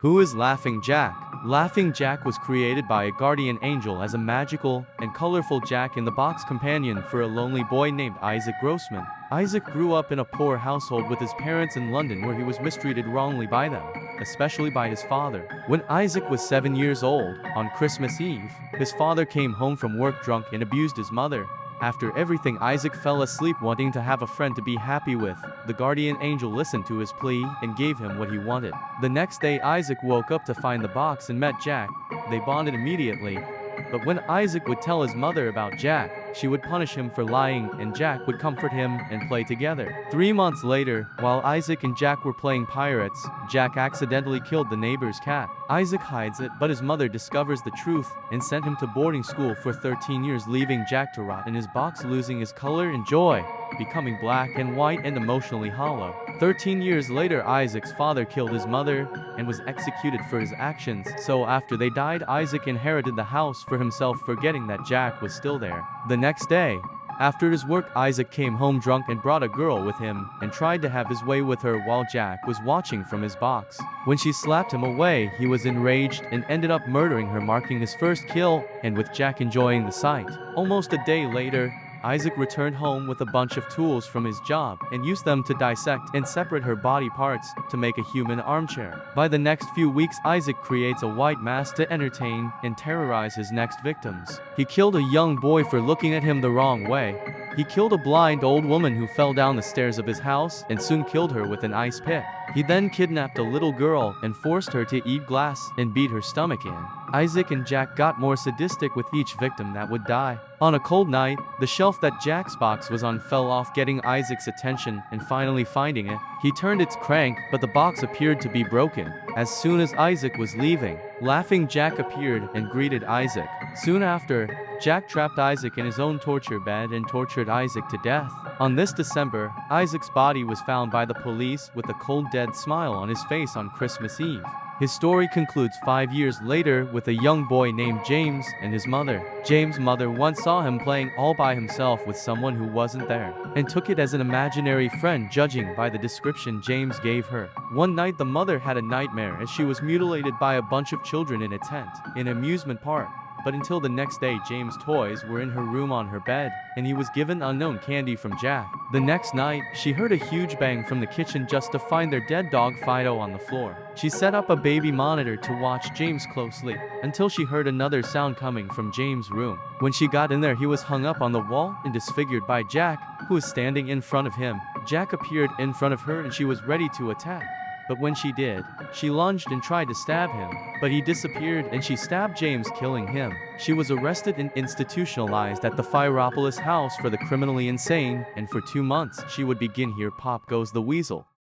Who is Laughing Jack? Laughing Jack was created by a guardian angel as a magical and colorful Jack-in-the-Box companion for a lonely boy named Isaac Grossman. Isaac grew up in a poor household with his parents in London, where he was mistreated wrongly by them, especially by his father. When Isaac was 7 years old, on Christmas Eve, his father came home from work drunk and abused his mother. After everything, Isaac fell asleep wanting to have a friend to be happy with. The guardian angel listened to his plea and gave him what he wanted. The next day, Isaac woke up to find the box and met Jack. They bonded immediately. But when Isaac would tell his mother about Jack, she would punish him for lying, and Jack would comfort him and play together. 3 months later, while Isaac and Jack were playing pirates, Jack accidentally killed the neighbor's cat. Isaac hides it, but his mother discovers the truth and sent him to boarding school for 13 years, leaving Jack to rot in his box, losing his color and joy, becoming black and white and emotionally hollow. 13 years later, Isaac's father killed his mother and was executed for his actions. So after they died, Isaac inherited the house for himself, forgetting that Jack was still there. The next day, after his work, Isaac came home drunk and brought a girl with him and tried to have his way with her while Jack was watching from his box. When she slapped him away, he was enraged and ended up murdering her, marking his first kill, and with Jack enjoying the sight. Almost a day later, Isaac returned home with a bunch of tools from his job and used them to dissect and separate her body parts to make a human armchair. By the next few weeks, Isaac creates a white mask to entertain and terrorize his next victims. He killed a young boy for looking at him the wrong way. He killed a blind old woman who fell down the stairs of his house and soon killed her with an ice pick. He then kidnapped a little girl and forced her to eat glass and beat her stomach in. Isaac and Jack got more sadistic with each victim that would die. On a cold night, the shelf that Jack's box was on fell off, getting Isaac's attention, and finally finding it, he turned its crank, but the box appeared to be broken. As soon as Isaac was leaving, Laughing Jack appeared and greeted Isaac. Soon after, Jack trapped Isaac in his own torture bed and tortured Isaac to death. On this December, Isaac's body was found by the police with a cold, dead smile on his face on Christmas Eve. His story concludes 5 years later with a young boy named James and his mother. James' mother once saw him playing all by himself with someone who wasn't there, and took it as an imaginary friend, judging by the description James gave her. One night, the mother had a nightmare as she was mutilated by a bunch of children in a tent in an amusement park. But until the next day, James' toys were in her room on her bed, and he was given unknown candy from Jack. The next night, she heard a huge bang from the kitchen just to find their dead dog Fido on the floor. She set up a baby monitor to watch James closely, until she heard another sound coming from James' room. When she got in there, he was hung up on the wall and disfigured by Jack, who was standing in front of him. Jack appeared in front of her and she was ready to attack. But when she did, she lunged and tried to stab him, but he disappeared and she stabbed James, killing him. She was arrested and institutionalized at the Phyropolis House for the criminally insane, and for 2 months she would begin Here Pop Goes the Weasel.